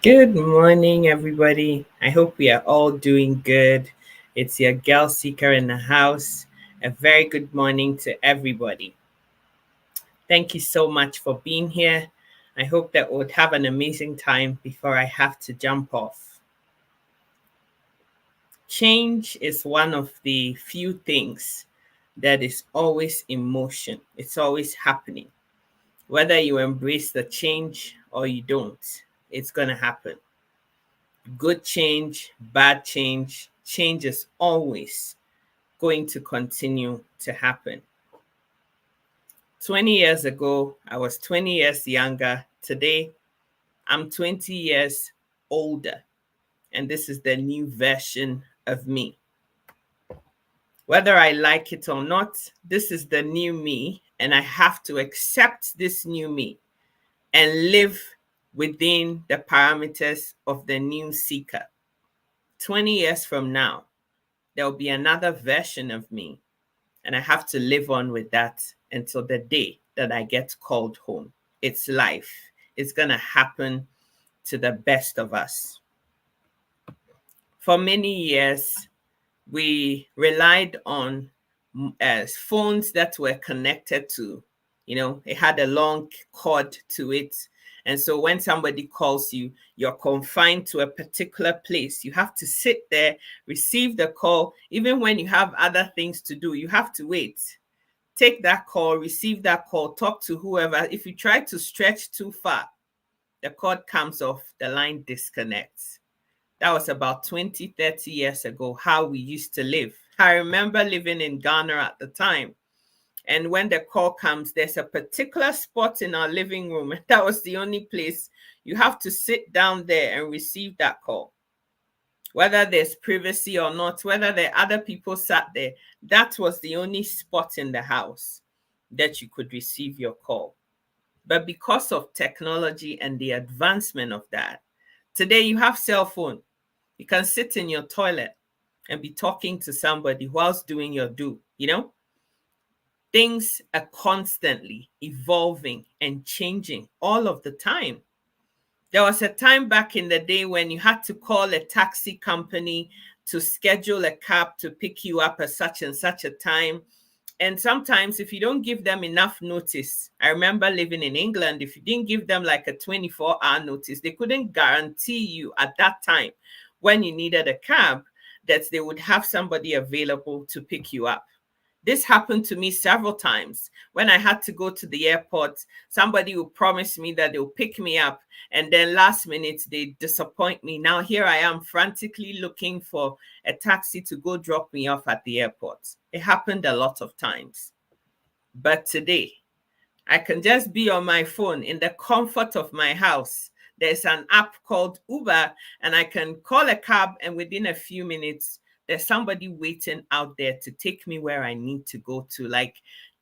Good morning, everybody. I hope we are all doing good. It's your girl Seeker in the house. A very good morning to everybody. Thank you so much for being here. I hope that we'll have an amazing time before I have to jump off. Change is one of the few things that is always in motion, it's always happening. Whether you embrace the change or you don't, it's going to happen. Good change, bad change, change is always going to continue to happen. 20 years ago, I was 20 years younger. Today, I'm 20 years older, and this is the new version of me. Whether I like it or not, this is the new me, and I have to accept this new me and live within the parameters of the new seeker. 20 years from now, there'll be another version of me, and I have to live on with that until the day that I get called home. It's life. It's going to happen to the best of us. For many years, we relied on phones that were connected to, it had a long cord to it. And so when somebody calls you, you're confined to a particular place. You have to sit there, receive the call. Even when you have other things to do, you have to wait. Take that call, receive that call, talk to whoever. If you try to stretch too far, the cord comes off, the line disconnects. That was about 20, 30 years ago, how we used to live. I remember living in Ghana at the time. And when the call comes, there's a particular spot in our living room. And that was the only place you have to sit down there and receive that call. Whether there's privacy or not, whether the other people sat there, that was the only spot in the house that you could receive your call. But because of technology and the advancement of that, today you have cell phone. You can sit in your toilet and be talking to somebody whilst doing your do, Things are constantly evolving and changing all of the time. There was a time back in the day when you had to call a taxi company to schedule a cab to pick you up at such and such a time. And sometimes if you don't give them enough notice, I remember living in England, if you didn't give them like a 24-hour notice, they couldn't guarantee you at that time when you needed a cab that they would have somebody available to pick you up. This happened to me several times. When I had to go to the airport, somebody would promise me that they'll pick me up, and then last minute they disappoint me. Now here I am frantically looking for a taxi to go drop me off at the airport. It happened a lot of times. But today, I can just be on my phone in the comfort of my house. There's an app called Uber, and I can call a cab, and within a few minutes, there's somebody waiting out there to take me where I need to go to. Like,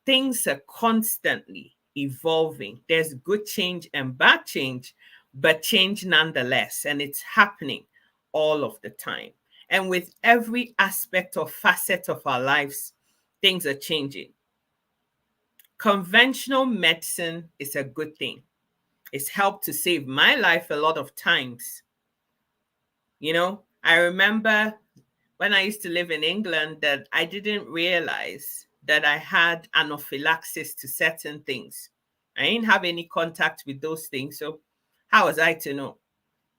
things are constantly evolving. There's good change and bad change, but change nonetheless. And it's happening all of the time. And with every aspect or facet of our lives, things are changing. Conventional medicine is a good thing. It's helped to save my life a lot of times. I remember when I used to live in England that I didn't realize that I had anaphylaxis to certain things. I didn't have any contact with those things, so how was I to know?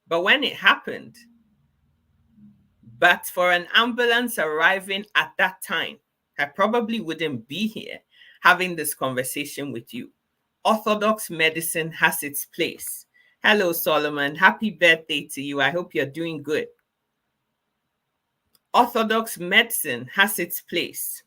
But when it happened, but for an ambulance arriving at that time, I probably wouldn't be here having this conversation with you. Orthodox medicine has its place. Hello, Solomon. Happy birthday to you. I hope you're doing good. Orthodox medicine has its place.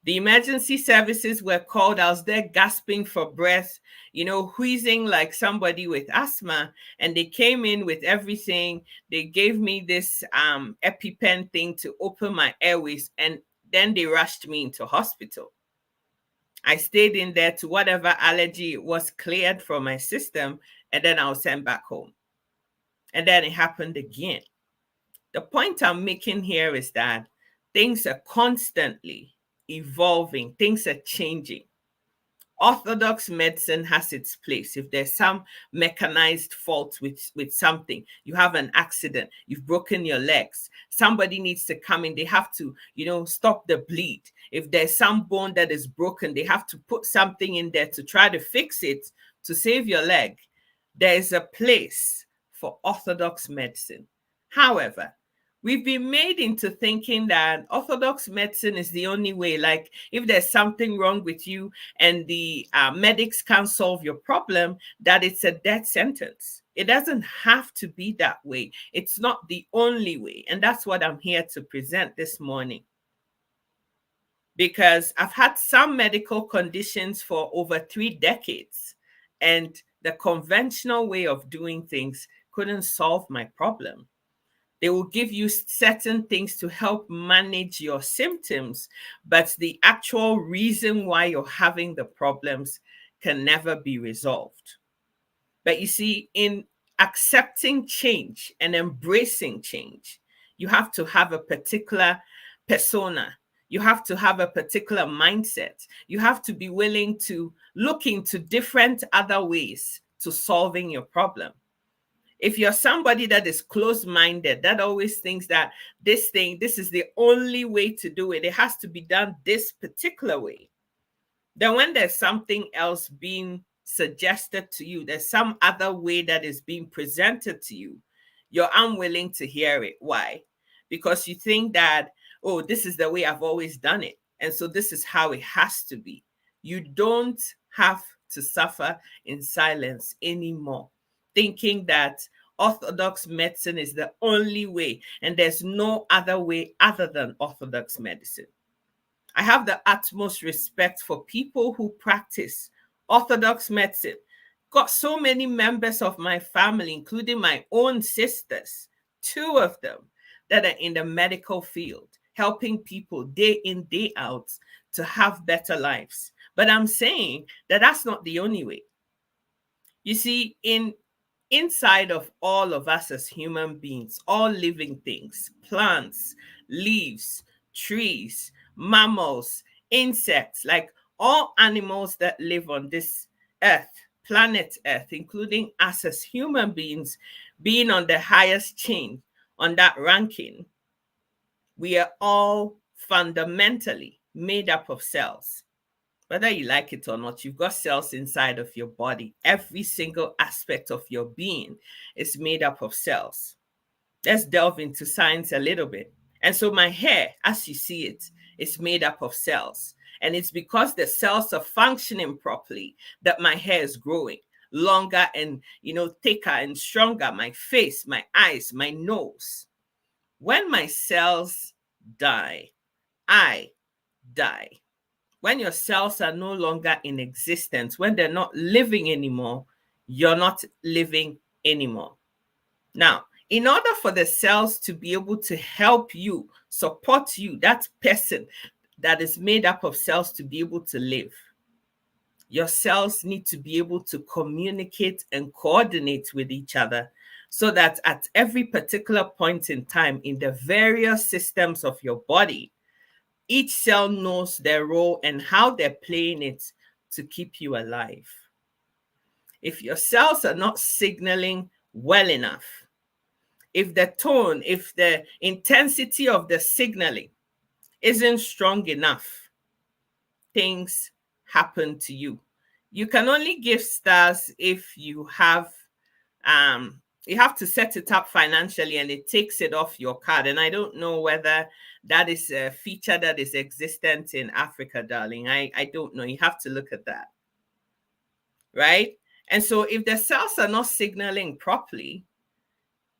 The emergency services were called. I was there gasping for breath, wheezing like somebody with asthma. And they came in with everything. They gave me this EpiPen thing to open my airways. And then they rushed me into hospital. I stayed in there to whatever allergy was cleared from my system. And then I was sent back home. And then it happened again. The point I'm making here is that things are constantly evolving, things are changing Orthodox medicine has its place. If there's some mechanized fault with something, you have an accident, you've broken your legs, somebody needs to come in, they have to, stop the bleed. If there's some bone that is broken, they have to put something in there to try to fix it to save your leg. There is a place for orthodox medicine. However, we've been made into thinking that orthodox medicine is the only way. Like, if there's something wrong with you and the medics can't solve your problem, that it's a death sentence. It doesn't have to be that way. It's not the only way. And that's what I'm here to present this morning. Because I've had some medical conditions for over 3 decades, and the conventional way of doing things couldn't solve my problem. They will give you certain things to help manage your symptoms, but the actual reason why you're having the problems can never be resolved. But you see, in accepting change and embracing change, you have to have a particular persona. You have to have a particular mindset. You have to be willing to look into different other ways to solving your problem. If you're somebody that is closed-minded, that always thinks that this is the only way to do it, it has to be done this particular way, then when there's something else being suggested to you, there's some other way that is being presented to you, you're unwilling to hear it. Why? Because you think that, oh, this is the way I've always done it, and so this is how it has to be. You don't have to suffer in silence anymore, thinking that orthodox medicine is the only way and there's no other way other than orthodox medicine. I have the utmost respect for people who practice orthodox medicine. Got so many members of my family, including my own sisters, 2 of them, that are in the medical field, helping people day in, day out to have better lives. But I'm saying that that's not the only way. You see, inside of all of us as human beings, all living things, plants, leaves, trees, mammals, insects, like all animals that live on this earth, planet Earth, including us as human beings, being on the highest chain on that ranking, we are all fundamentally made up of cells. Whether you like it or not, you've got cells inside of your body. Every single aspect of your being is made up of cells. Let's delve into science a little bit. And so my hair, as you see it, is made up of cells. And it's because the cells are functioning properly that my hair is growing longer and, thicker and stronger. My face, my eyes, my nose. When my cells die, I die. When your cells are no longer in existence, when they're not living anymore, you're not living anymore. Now, in order for the cells to be able to help you, support you, that person that is made up of cells to be able to live, your cells need to be able to communicate and coordinate with each other so that at every particular point in time in the various systems of your body, each cell knows their role and how they're playing it to keep you alive. If your cells are not signaling well enough, if the tone, if the intensity of the signaling isn't strong enough, things happen to you. You can only give stars if you have to set it up financially and it takes it off your card. And I don't know whether that is a feature that is existent in Africa, darling. I don't know. You have to look at that. Right? And so if the cells are not signaling properly,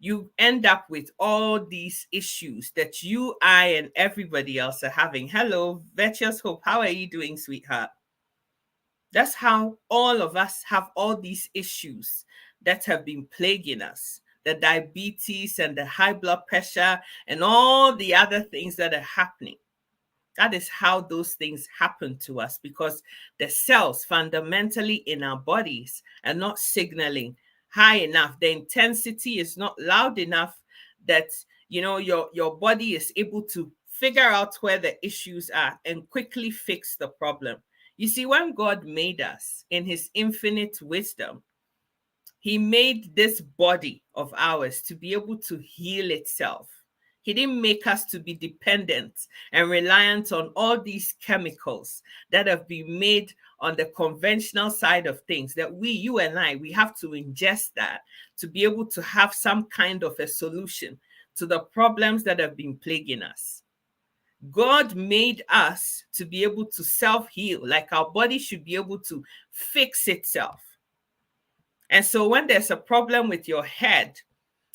you end up with all these issues that you, I, and everybody else are having. Hello, Virtuous Hope. How are you doing, sweetheart? That's how all of us have all these issues that have been plaguing us. The diabetes and the high blood pressure and all the other things that are happening. That is how those things happen to us, because the cells fundamentally in our bodies are not signaling high enough. The intensity is not loud enough that, your body is able to figure out where the issues are and quickly fix the problem. You see, when God made us in his infinite wisdom, he made this body of ours to be able to heal itself. He didn't make us to be dependent and reliant on all these chemicals that have been made on the conventional side of things, that you and I, we have to ingest that to be able to have some kind of a solution to the problems that have been plaguing us. God made us to be able to self-heal, like our body should be able to fix itself. And so when there's a problem with your head,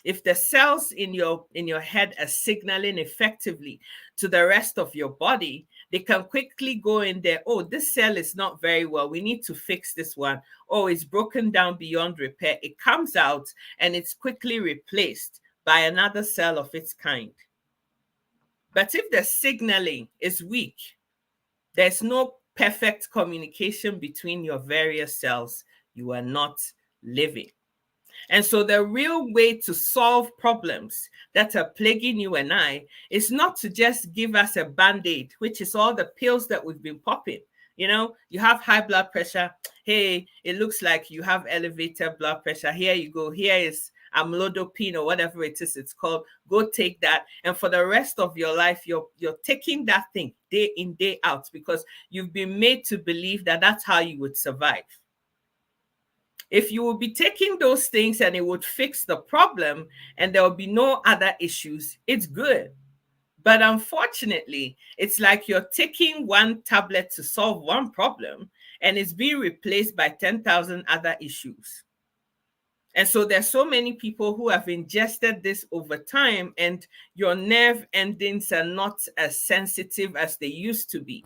if the cells in your head are signaling effectively to the rest of your body, they can quickly go in there. Oh, this cell is not very well. We need to fix this one. Oh, it's broken down beyond repair. It comes out and it's quickly replaced by another cell of its kind. But if the signaling is weak, there's no perfect communication between your various cells, you are not living. And so the real way to solve problems that are plaguing you and I is not to just give us a band-aid, which is all the pills that we've been popping. You know, you have high blood pressure. Hey, it looks like you have elevated blood pressure. Here you go. Here is amlodipine or whatever it is it's called. Go take that. And for the rest of your life, you're taking that thing day in, day out, because you've been made to believe that that's how you would survive. If you will be taking those things and it would fix the problem and there will be no other issues, it's good. But unfortunately, it's like you're taking one tablet to solve one problem and it's being replaced by 10,000 other issues. And so there's so many people who have ingested this over time, and your nerve endings are not as sensitive as they used to be.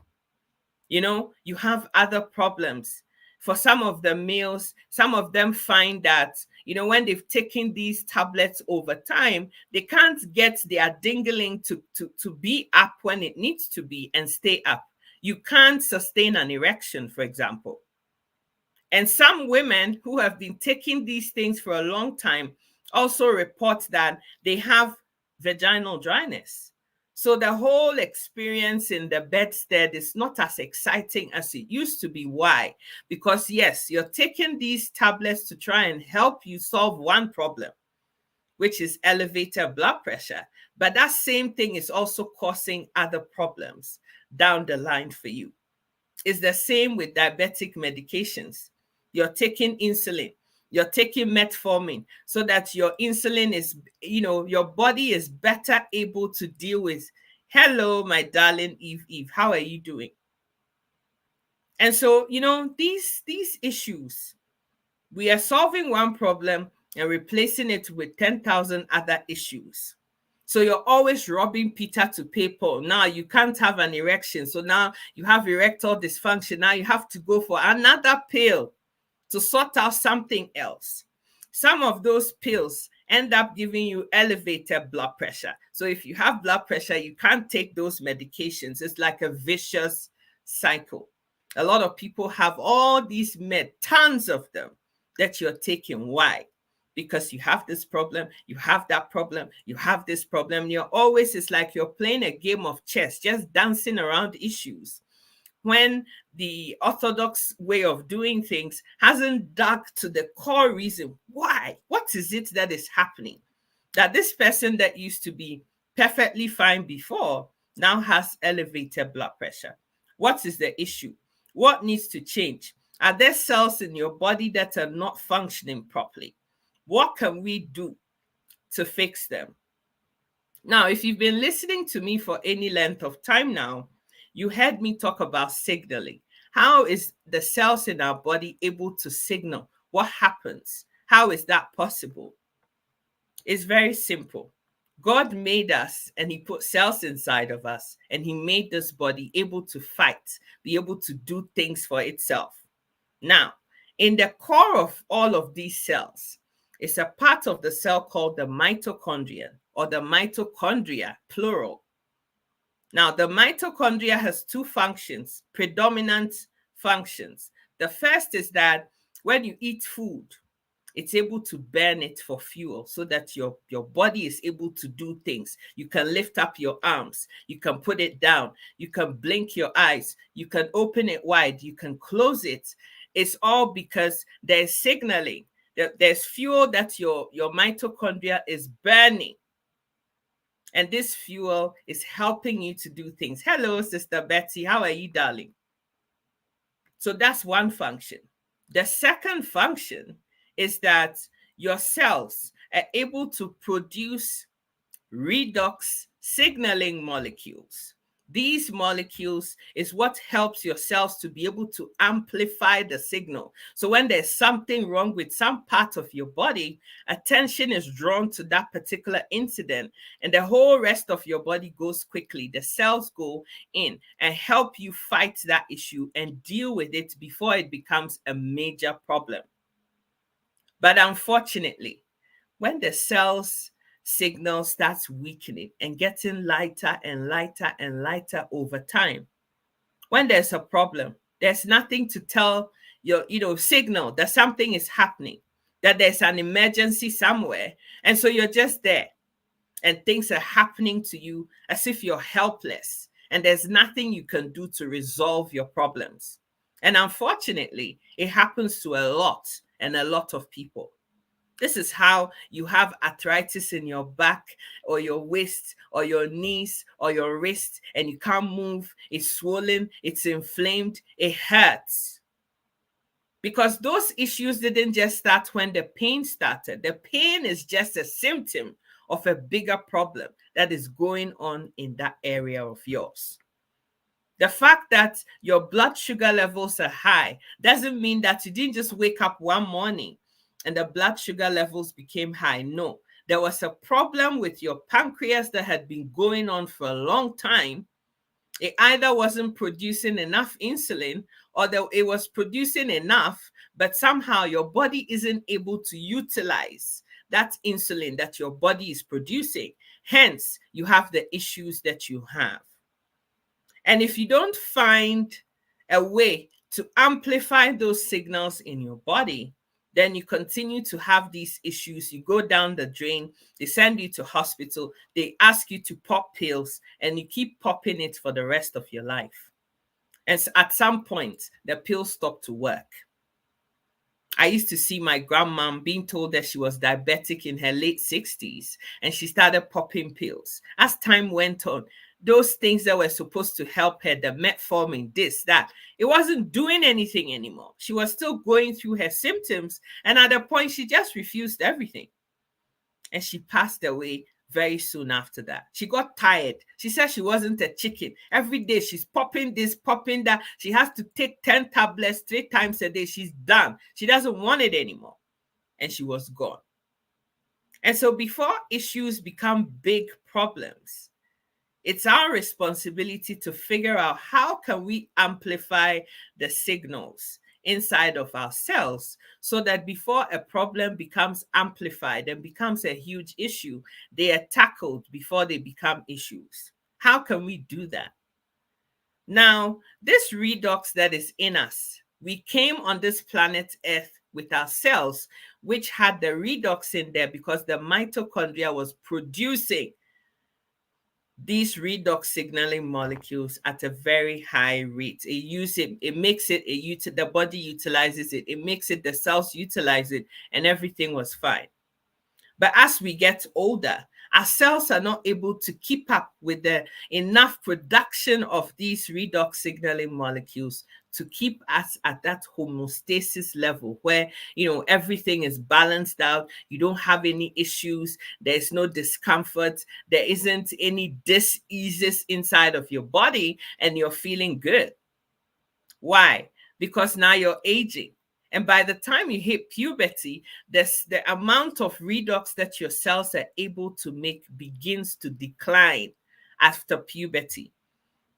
You know, you have other problems. For some of the males, some of them find that, you know, when they've taken these tablets over time, they can't get their dingling to be up when it needs to be and stay up. You can't sustain an erection, for example. And some women who have been taking these things for a long time also report that they have vaginal dryness. So the whole experience in the bedstead is not as exciting as it used to be. Why? Because yes, you're taking these tablets to try and help you solve one problem, which is elevated blood pressure. But that same thing is also causing other problems down the line for you. It's the same with diabetic medications. You're taking insulin, you're taking metformin so that your insulin is, you know, your body is better able to deal with, hello, my darling Eve, how are you doing? And so, you know, these issues, we are solving one problem and replacing it with 10,000 other issues. So you're always robbing Peter to pay Paul. Now you can't have an erection. So now you have erectile dysfunction. Now you have to go for another pill to sort out something else. Some of those pills end up giving you elevated blood pressure. So if you have blood pressure, you can't take those medications. It's like a vicious cycle. A lot of people have all these tons of them that you're taking. Why? Because you have this problem, you have that problem, you have this problem. You're always, it's like you're playing a game of chess, just dancing around issues, when the orthodox way of doing things hasn't dug to the core reason. Why? What is it that is happening? That this person that used to be perfectly fine before now has elevated blood pressure. What is the issue? What needs to change? Are there cells in your body that are not functioning properly? What can we do to fix them? Now, if you've been listening to me for any length of time now, you heard me talk about signaling. How is the cells in our body able to signal? What happens? How is that possible? It's very simple. God made us and he put cells inside of us, and he made this body able to fight, be able to do things for itself. Now, in the core of all of these cells is a part of the cell called the mitochondria, or the mitochondria, plural. Now, the mitochondria has two functions, predominant functions. The first is that when you eat food, It's able to burn it for fuel so that your body is able to do things. You can lift up your arms, you can put it down, you can blink your eyes, you can open it wide, you can close it. It's all because there's signaling. There's fuel that your mitochondria is burning. And this fuel is helping you to do things. Hello, Sister Betsy. How are you, darling? So that's one function. The second function is that your cells are able to produce redox signaling molecules. These molecules is what helps your cells to be able to amplify the signal. So when there's something wrong with some part of your body, attention is drawn to that particular incident, and the whole rest of your body goes quickly. The cells go in and help you fight that issue and deal with it before it becomes a major problem. But unfortunately, when the cells signal starts weakening and getting lighter and lighter and lighter over time, when there's a problem, there's nothing to tell your signal that something is happening, that there's an emergency somewhere. And so you're just there and things are happening to you as if you're helpless and there's nothing you can do to resolve your problems. And unfortunately, it happens to a lot of people. This is how you have arthritis in your back or your waist or your knees or your wrist and you can't move. It's swollen, it's inflamed, it hurts. Because those issues didn't just start when the pain started. The pain is just a symptom of a bigger problem that is going on in that area of yours. The fact that your blood sugar levels are high doesn't mean that you didn't just wake up one morning and the blood sugar levels became high. No, there was a problem with your pancreas that had been going on for a long time. It either wasn't producing enough insulin or that it was producing enough, but somehow your body isn't able to utilize that insulin that your body is producing. Hence, you have the issues that you have. And if you don't find a way to amplify those signals in your body, then you continue to have these issues. You go down the drain, they send you to hospital, they ask you to pop pills, and you keep popping it for the rest of your life. And so at some point, the pills stop to work. I used to see my grandmom being told that she was diabetic in her late 60s, and she started popping pills. As time went on, those things that were supposed to help her, the metformin, this, that, it wasn't doing anything anymore. She was still going through her symptoms. And at a point, she just refused everything. And she passed away very soon after that. She got tired. She said she wasn't a chicken. Every day she's popping this, popping that. She has to take 10 tablets 3 times a day. She's done. She doesn't want it anymore. And she was gone. And so before issues become big problems, it's our responsibility to figure out how can we amplify the signals inside of our cells so that before a problem becomes amplified and becomes a huge issue, they are tackled before they become issues. How can we do that? Now, this redox that is in us, we came on this planet Earth with our cells, which had the redox in there because the mitochondria was producing these redox signaling molecules at a very high rate. It makes it, the body utilizes it, it makes it, the cells utilize it, and everything was fine. But as we get older, our cells are not able to keep up with the enough production of these redox signaling molecules to keep us at that homeostasis level where, everything is balanced out. You don't have any issues. There's no discomfort. There isn't any dis-eases inside of your body and you're feeling good. Why? Because now you're aging. And by the time you hit puberty, the amount of redox that your cells are able to make begins to decline after puberty.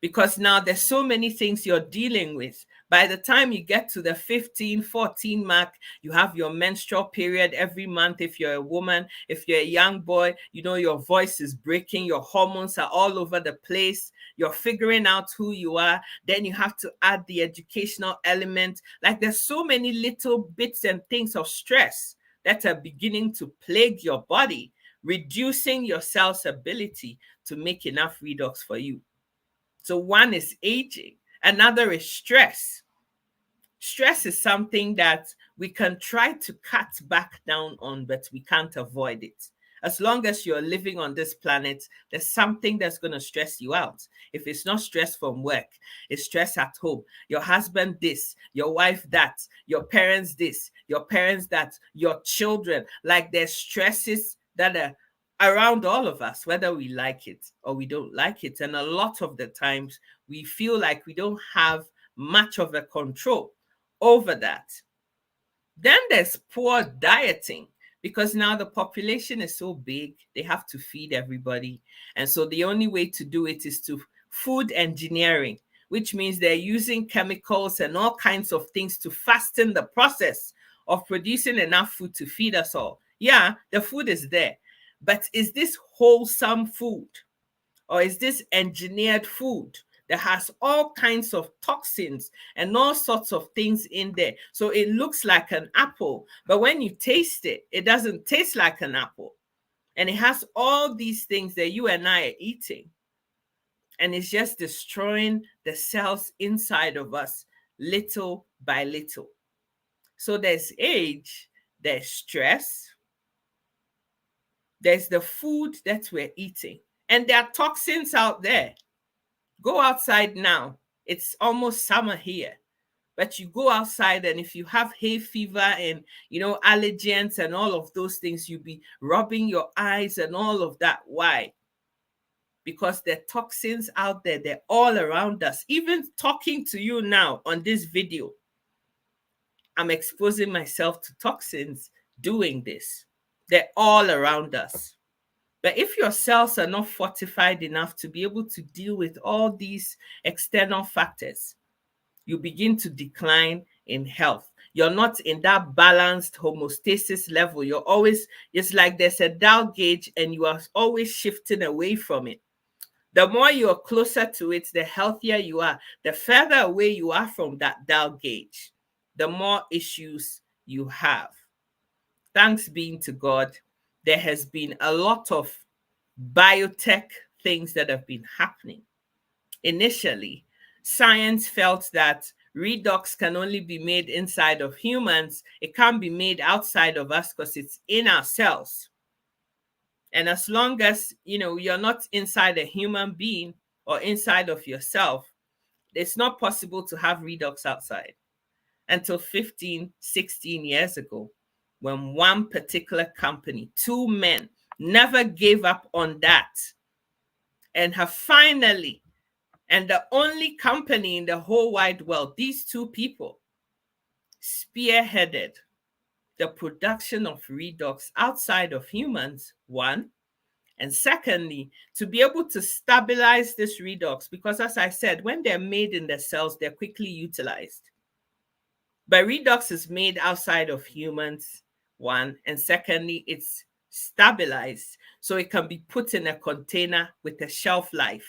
Because now there's so many things you're dealing with. By the time you get to the 15, 14 mark, you have your menstrual period every month. If you're a woman, if you're a young boy, your voice is breaking, your hormones are all over the place. You're figuring out who you are. Then you have to add the educational element. Like there's so many little bits and things of stress that are beginning to plague your body, reducing your cell's ability to make enough redox for you. So one is aging, another is stress. Stress is something that we can try to cut back down on, but we can't avoid it. As long as you're living on this planet, there's something that's going to stress you out. If it's not stress from work, it's stress at home. Your husband this, your wife that, your parents this, your parents that, your children. Like there's stresses that are around all of us, whether we like it or we don't like it. And a lot of the times we feel like we don't have much of a control over that. Then there's poor dieting, because now the population is so big, they have to feed everybody. And so the only way to do it is to food engineering, which means they're using chemicals and all kinds of things to fasten the process of producing enough food to feed us all. Yeah, the food is there, but is this wholesome food? Or is this engineered food that has all kinds of toxins and all sorts of things in there? So it looks like an apple, but when you taste it, it doesn't taste like an apple. And it has all these things that you and I are eating. And it's just destroying the cells inside of us little by little. So there's age, there's stress, there's the food that we're eating. And there are toxins out there. Go outside now. It's almost summer here. But you go outside, and if you have hay fever and, allergens and all of those things, you'll be rubbing your eyes and all of that. Why? Because the toxins out there, they're all around us. Even talking to you now on this video, I'm exposing myself to toxins doing this. They're all around us. But if your cells are not fortified enough to be able to deal with all these external factors, you begin to decline in health. You're not in that balanced homeostasis level. You're always, it's like there's a dial gauge and you are always shifting away from it. The more you're closer to it, the healthier you are. The further away you are from that dial gauge, the more issues you have. Thanks be to God, there has been a lot of biotech things that have been happening. Initially, science felt that redox can only be made inside of humans. It can't be made outside of us because it's in our cells. And as long as, you're not inside a human being or inside of yourself, it's not possible to have redox outside. Until 15, 16 years ago, when one particular company, two men, never gave up on that and have finally, and the only company in the whole wide world, these two people spearheaded the production of redox outside of humans, one. And secondly, to be able to stabilize this redox, because as I said, when they're made in the cells, they're quickly utilized. But redox is made outside of humans, one. And secondly, it's stabilized so it can be put in a container with a shelf life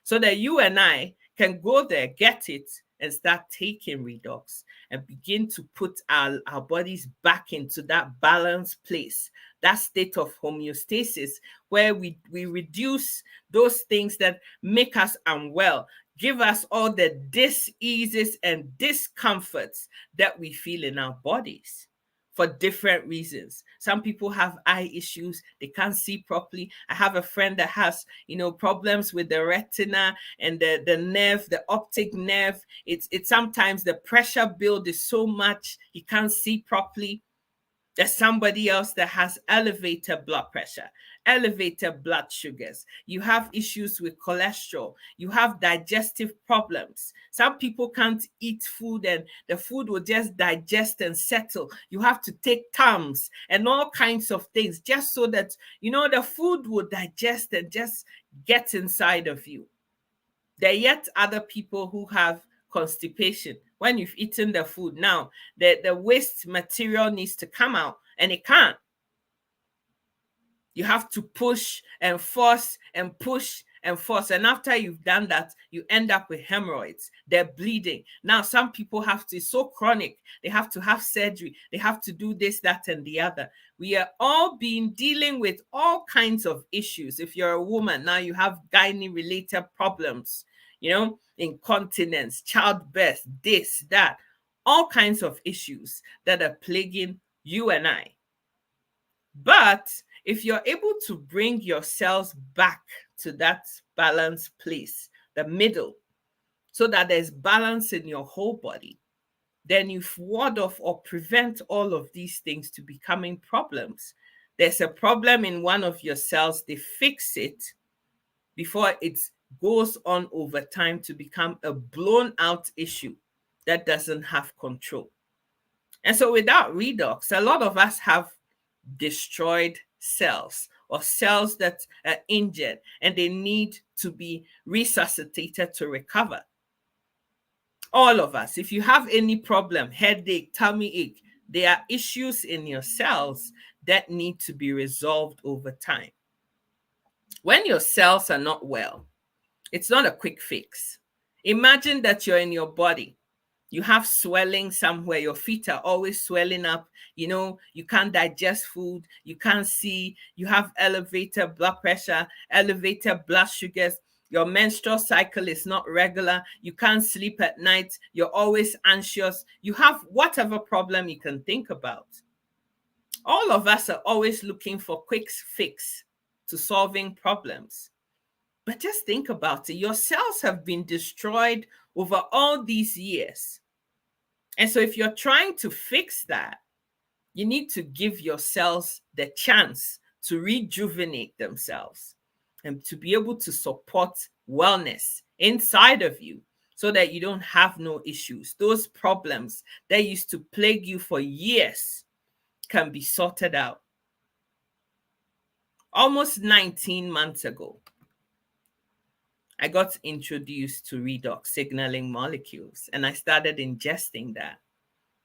so that you and I can go there, get it, and start taking redox and begin to put our bodies back into that balanced place, that state of homeostasis where we reduce those things that make us unwell, give us all the dis-eases and discomforts that we feel in our bodies for different reasons. Some people have eye issues, they can't see properly. I have a friend that has, problems with the retina and the nerve, the optic nerve. It's sometimes the pressure build is so much, he can't see properly. There's somebody else that has elevated blood pressure, elevated blood sugars. You have issues with cholesterol. You have digestive problems. Some people can't eat food and the food will just digest and settle. You have to take Tums and all kinds of things just so that, the food will digest and just get inside of you. There are yet other people who have constipation. When you've eaten the food, now the waste material needs to come out and it can't. You have to push and force and push and force. And after you've done that, you end up with hemorrhoids. They're bleeding. Now, some people have to, it's so chronic, they have to have surgery. They have to do this, that, and the other. We are all being dealing with all kinds of issues. If you're a woman, now you have gynae-related problems, incontinence, childbirth, this, that, all kinds of issues that are plaguing you and I. But if you're able to bring your cells back to that balanced place, the middle, so that there's balance in your whole body, then you ward off or prevent all of these things to becoming problems. There's a problem in one of your cells, they fix it before it goes on over time to become a blown out issue that doesn't have control. And so without redox, a lot of us have destroyed cells or cells that are injured and they need to be resuscitated to recover. All of us, if you have any problem, headache, tummy ache, there are issues in your cells that need to be resolved over time. When your cells are not well, it's not a quick fix. Imagine that you're in your body. You have swelling somewhere. Your feet are always swelling up. You can't digest food. You can't see. You have elevated blood pressure, elevated blood sugars. Your menstrual cycle is not regular. You can't sleep at night. You're always anxious. You have whatever problem you can think about. All of us are always looking for quick fix to solving problems. But just think about it. Your cells have been destroyed over all these years. And so if you're trying to fix that, you need to give your cells the chance to rejuvenate themselves and to be able to support wellness inside of you so that you don't have no issues. Those problems that used to plague you for years can be sorted out. Almost 19 months ago, I got introduced to redox signaling molecules, and I started ingesting that.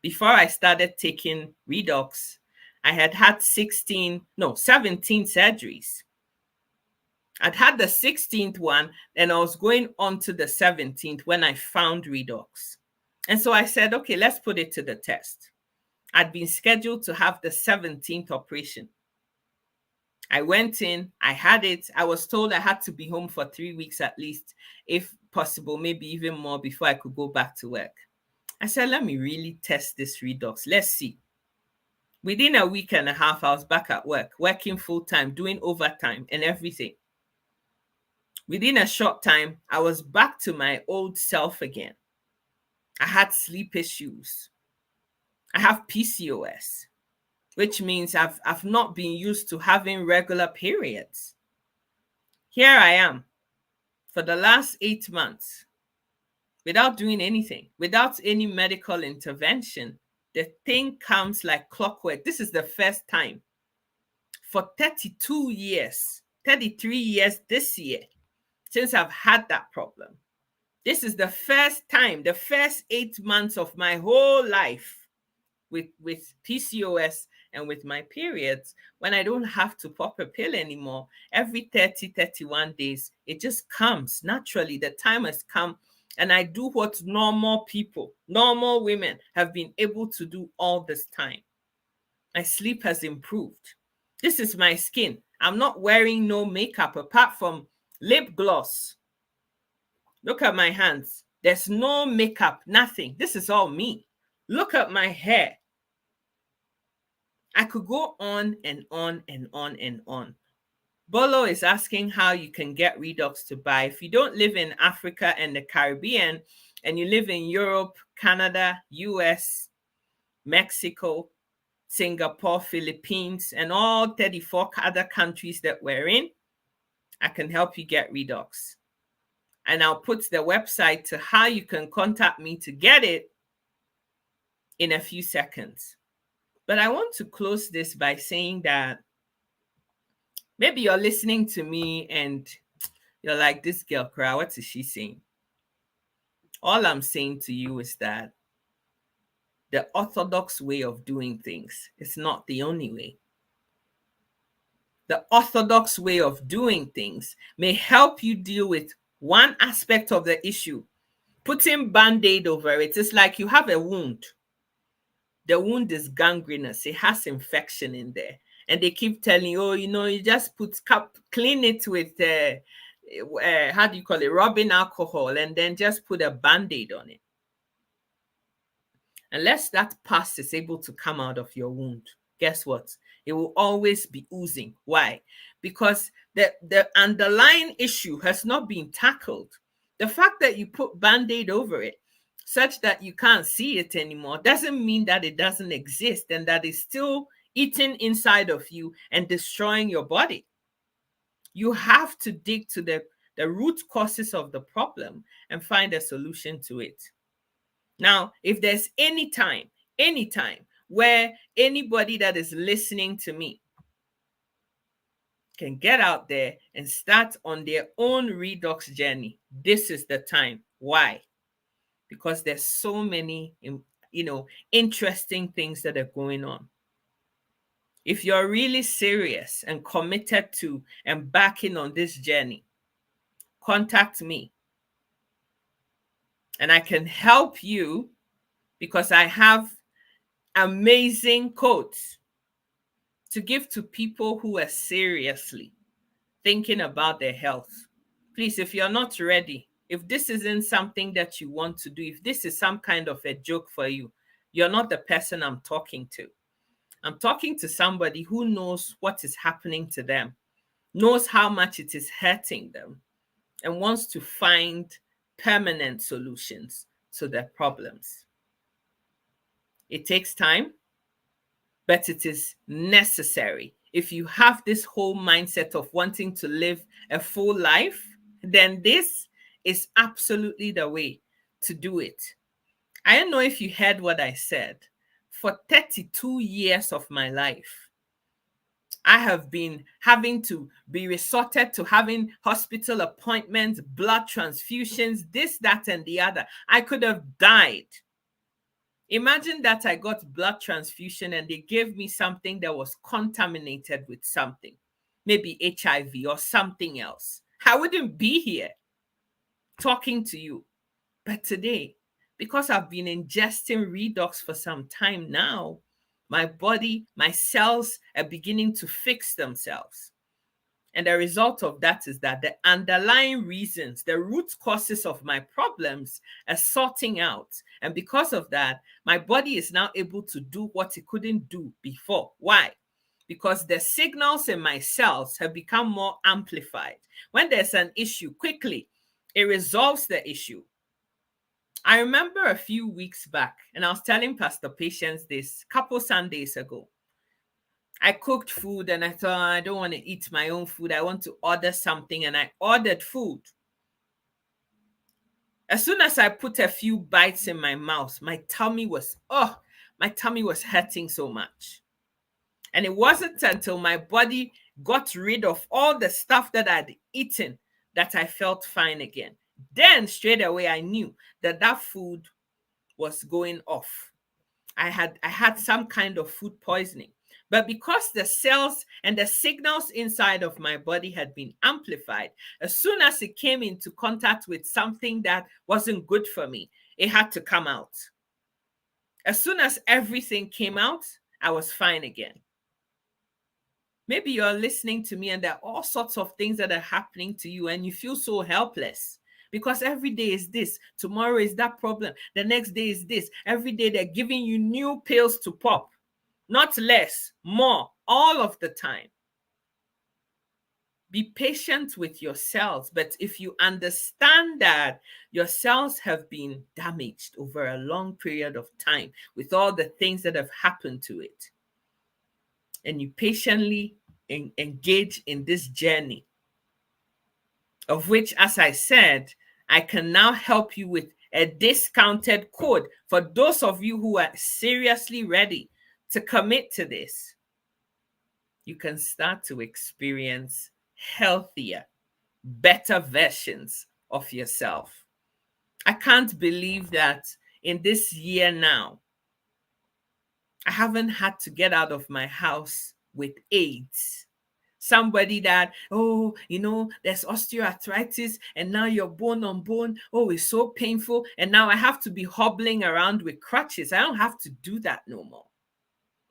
Before I started taking redox, I had 17 surgeries. I'd had the 16th one, and I was going on to the 17th when I found redox. And so I said, okay, let's put it to the test. I'd been scheduled to have the 17th operation. I went in, I had it. I was told I had to be home for 3 weeks at least, if possible, maybe even more before I could go back to work. I said, let me really test this redox. Let's see. Within a week and a half, I was back at work, working full time, doing overtime and everything. Within a short time, I was back to my old self again. I had sleep issues. I have PCOS, which means I've not been used to having regular periods. Here I am for the last 8 months without doing anything, without any medical intervention. The thing comes like clockwork. This is the first time for 32 years, 33 years this year, since I've had that problem. This is the first time, the first 8 months of my whole life with PCOS and with my periods, when I don't have to pop a pill anymore. Every 30, 31 days, it just comes naturally. The time has come, and I do what normal people, normal women have been able to do all this time. My sleep has improved. This is my skin. I'm not wearing no makeup apart from lip gloss. Look at my hands. There's no makeup, nothing. This is all me. Look at my hair. I could go on and on and on and on. Bolo is asking how you can get redox to buy. If you don't live in Africa and the Caribbean, and you live in Europe, Canada, US, Mexico, Singapore, Philippines, and all 34 other countries that we're in, I can help you get redox. And I'll put the website to how you can contact me to get it in a few seconds. But I want to close this by saying that maybe you're listening to me and you're like, this girl, cry, what is she saying? All I'm saying to you is that the orthodox way of doing things is not the only way. the orthodox way of doing things may help you deal with one aspect of the issue. Putting band-aid over it is like you have a wound. The wound is gangrenous, it has infection in there, and they keep telling you, oh, you just clean it with how do you call it, rubbing alcohol, and then just put a band-aid on it. Unless that pus is able to come out of your wound, guess what? It will always be oozing. Why? Because the underlying issue has not been tackled. The fact that you put band-aid over it such that you can't see it anymore doesn't mean that it doesn't exist and that it's still eating inside of you and destroying your body. You have to dig to the root causes of the problem and find a solution to it. Now, if there's any time where anybody that is listening to me can get out there and start on their own redox journey, this is the time. Why? Because there's so many, interesting things that are going on. If you're really serious and committed to embarking on this journey, contact me. And I can help you because I have amazing codes to give to people who are seriously thinking about their health. Please, if you're not ready, if this isn't something that you want to do, if this is some kind of a joke for you, you're not the person I'm talking to. I'm talking to somebody who knows what is happening to them, knows how much it is hurting them, and wants to find permanent solutions to their problems. It takes time, but it is necessary. If you have this whole mindset of wanting to live a full life, then this is absolutely the way to do it. I don't know if you heard what I said. For 32 years of my life, I have been having to be resorted to having hospital appointments, blood transfusions, this, that, and the other. I could have died. Imagine that I got blood transfusion and they gave me something that was contaminated with something, maybe HIV or something else. I wouldn't be here talking to you. But today, because I've been ingesting redox for some time now, my body, my cells are beginning to fix themselves. And the result of that is that the underlying reasons, the root causes of my problems are sorting out. And because of that, my body is now able to do what it couldn't do before. Why? Because the signals in my cells have become more amplified. When there's an issue, quickly, it resolves the issue. I remember a few weeks back, and I was telling Pastor Patience this a couple Sundays ago. I cooked food and I thought, I don't want to eat my own food. I want to order something, and I ordered food. As soon as I put a few bites in my mouth, my tummy was hurting so much. And it wasn't until my body got rid of all the stuff that I'd eaten that I felt fine again. Then straight away, I knew that food was going off. I had some kind of food poisoning. But because the cells and the signals inside of my body had been amplified, as soon as it came into contact with something that wasn't good for me, it had to come out. As soon as everything came out, I was fine again. Maybe you're listening to me and there are all sorts of things that are happening to you and you feel so helpless. Because every day is this, tomorrow is that problem, the next day is this. Every day they're giving you new pills to pop. Not less, more, all of the time. Be patient with your cells, but if you understand that your cells have been damaged over a long period of time with all the things that have happened to it, and you patiently engage in this journey, of which, as I said, I can now help you with a discounted code for those of you who are seriously ready to commit to this. You can start to experience healthier, better versions of yourself. I can't believe that in this year now, I haven't had to get out of my house with AIDS. Somebody that, oh, there's osteoarthritis and now you're bone on bone. Oh, it's so painful. And now I have to be hobbling around with crutches. I don't have to do that no more.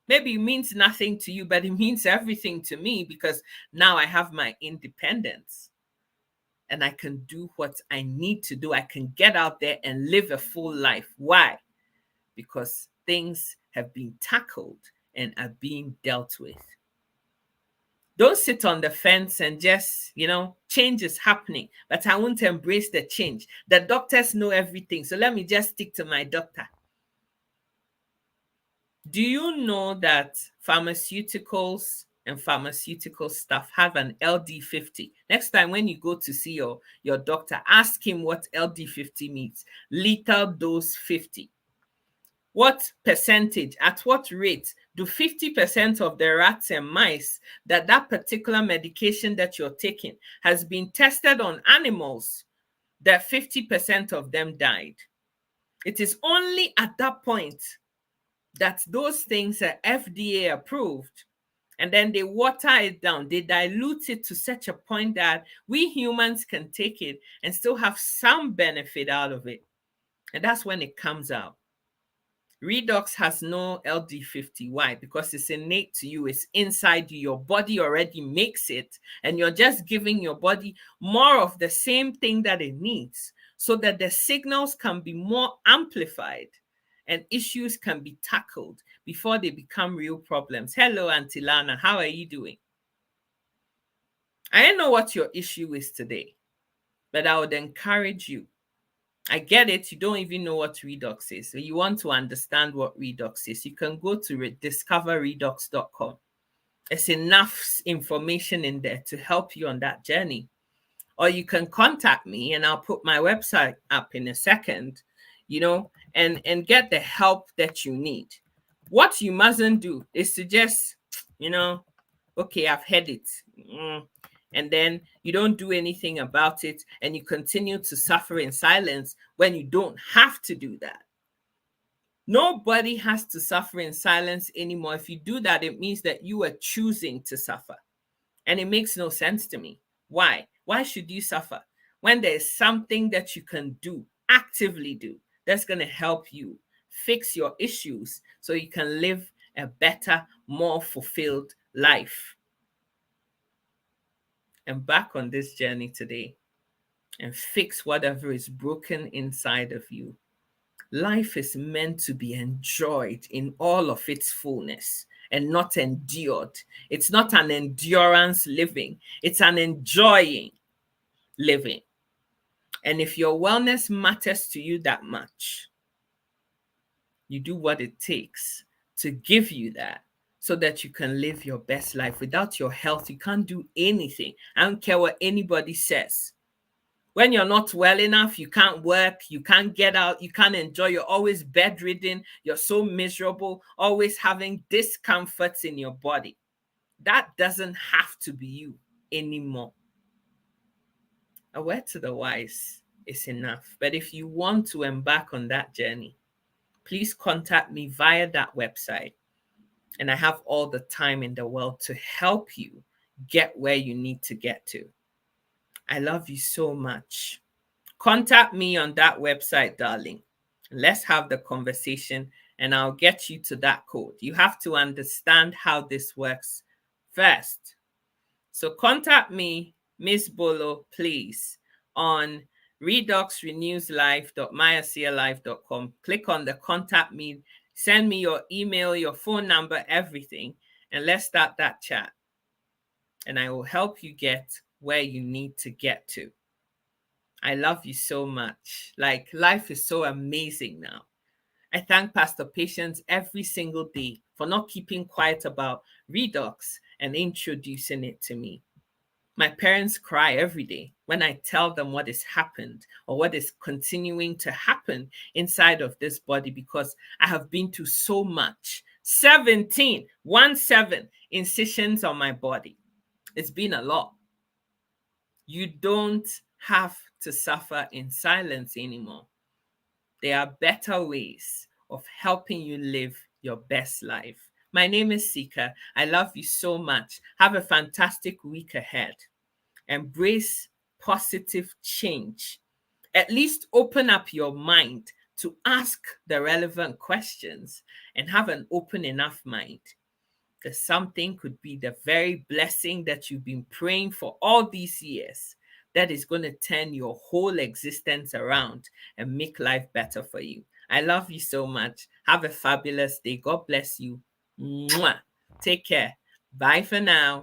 Maybe it means nothing to you, but it means everything to me, because now I have my independence and I can do what I need to do. I can get out there and live a full life. Why? Because things have been tackled and are being dealt with. Don't sit on the fence and just, change is happening, but I won't embrace the change. The doctors know everything, so let me just stick to my doctor. Do you know that pharmaceuticals and pharmaceutical stuff have an LD50? Next time when you go to see your doctor, ask him what LD50 means. Lethal dose 50. What percentage, at what rate do 50% of the rats and mice that particular medication that you're taking has been tested on animals, that 50% of them died? It is only at that point that those things are FDA approved, and then they water it down. They dilute it to such a point that we humans can take it and still have some benefit out of it. And that's when it comes out. Redox has no LD50. Why? Because it's innate to you. It's inside you. Your body already makes it, and you're just giving your body more of the same thing that it needs so that the signals can be more amplified and issues can be tackled before they become real problems. Hello, Auntie Lana. How are you doing? I don't know what your issue is today, but I would encourage you. I get it. You don't even know what redox is. So you want to understand what redox is. You can go to discoverredox.com. There's enough information in there to help you on that journey. Or you can contact me, and I'll put my website up in a second, and get the help that you need. What you mustn't do is to just, okay, I've had it. And then you don't do anything about it, and you continue to suffer in silence when you don't have to do that. Nobody has to suffer in silence anymore. If you do that, it means that you are choosing to suffer. And it makes no sense to me. Why? Why should you suffer when there's something that you can do, actively do, that's going to help you fix your issues so you can live a better, more fulfilled life? Embark on this journey today and fix whatever is broken inside of you. Life is meant to be enjoyed in all of its fullness and not endured. It's not an endurance living, it's an enjoying living. And if your wellness matters to you that much, you do what it takes to give you that, so that you can live your best life. Without your health, you can't do anything. I don't care what anybody says. When you're not well enough, you can't work, you can't get out, you can't enjoy. You're always bedridden. You're so miserable, always having discomforts in your body. That doesn't have to be you anymore. A word to the wise is enough. But if you want to embark on that journey, please contact me via that website. And I have all the time in the world to help you get where you need to get to. I love you so much. Contact me on that website, darling. Let's have the conversation, and I'll get you to that code. You have to understand how this works first. So contact me, Miss Bolo, please, on redoxrenewslife.myasialife.com. Click on the contact me. Send me your email, your phone number, everything, and let's start that chat. And I will help you get where you need to get to. I love you so much. Like, life is so amazing now. I thank Pastor Patience every single day for not keeping quiet about redox and introducing it to me. My parents cry every day when I tell them what has happened or what is continuing to happen inside of this body, because I have been through so much. 17 incisions on my body. It's been a lot. You don't have to suffer in silence anymore. There are better ways of helping you live your best life. My name is Sika. I love you so much. Have a fantastic week ahead. Embrace positive change. At least open up your mind to ask the relevant questions and have an open enough mind. That something could be the very blessing that you've been praying for all these years that is going to turn your whole existence around and make life better for you. I love you so much. Have a fabulous day. God bless you. Mwah. Take care. Bye for now.